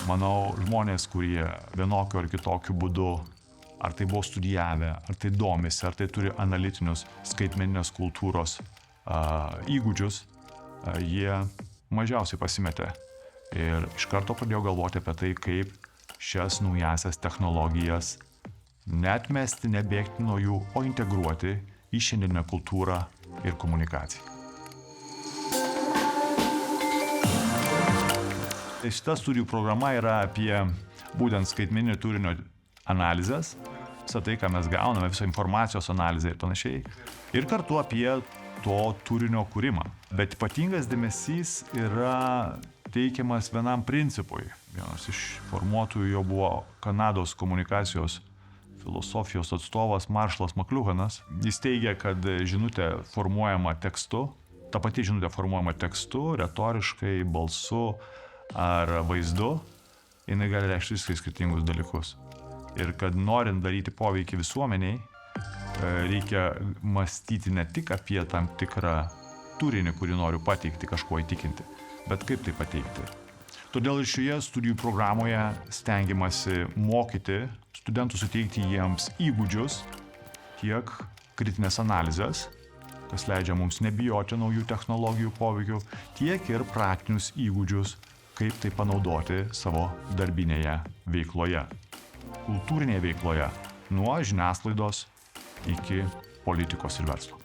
Manau, žmonės, kurie vienokiu ar kitokiu būdu, ar tai buvo studijavę, ar tai domisi, ar tai turi analitinius skaitmeninės kultūros įgūdžius, jie mažiausiai pasimetė. Ir iš karto pradėjau galvoti apie tai, kaip šias naujasias technologijas neatmesti, nebėgti nuo jų, o integruoti į šiandieninę kultūrą ir komunikaciją. Šita studijų programa yra apie būtent skaitmeninio turinio analizės, visą tai, ką mes gauname, visą informacijos analizę ir panašiai, ir kartu apie to turinio kūrimą. Bet ypatingas dėmesys yra teikiamas vienam principui. Vienas iš formuotojų jo buvo Kanados komunikacijos filosofijos atstovas Marshallas McLuhanas. Jis teigia, kad žinutė formuojama tekstu, ta pati žinutė formuojama tekstu, retoriškai, balsu ar vaizdu, jinai gali reikšti viskai skirtingus dalykus. Ir kad norint daryti poveikį visuomeniai, reikia mąstyti ne tik apie tam tikrą turinį, kurį noriu pateikti, kažkuo įtikinti, bet kaip tai pateikti. Todėl ir šioje studijų programoje stengiamasi mokyti studentų, suteikti jiems įgūdžius, tiek kritinės analizės, kas leidžia mums nebijoti naujų technologijų poveikių, tiek ir praktinius įgūdžius, kaip tai panaudoti savo darbinėje veikloje, kultūrinėje veikloje, nuo žiniasklaidos iki politikos ir verslo.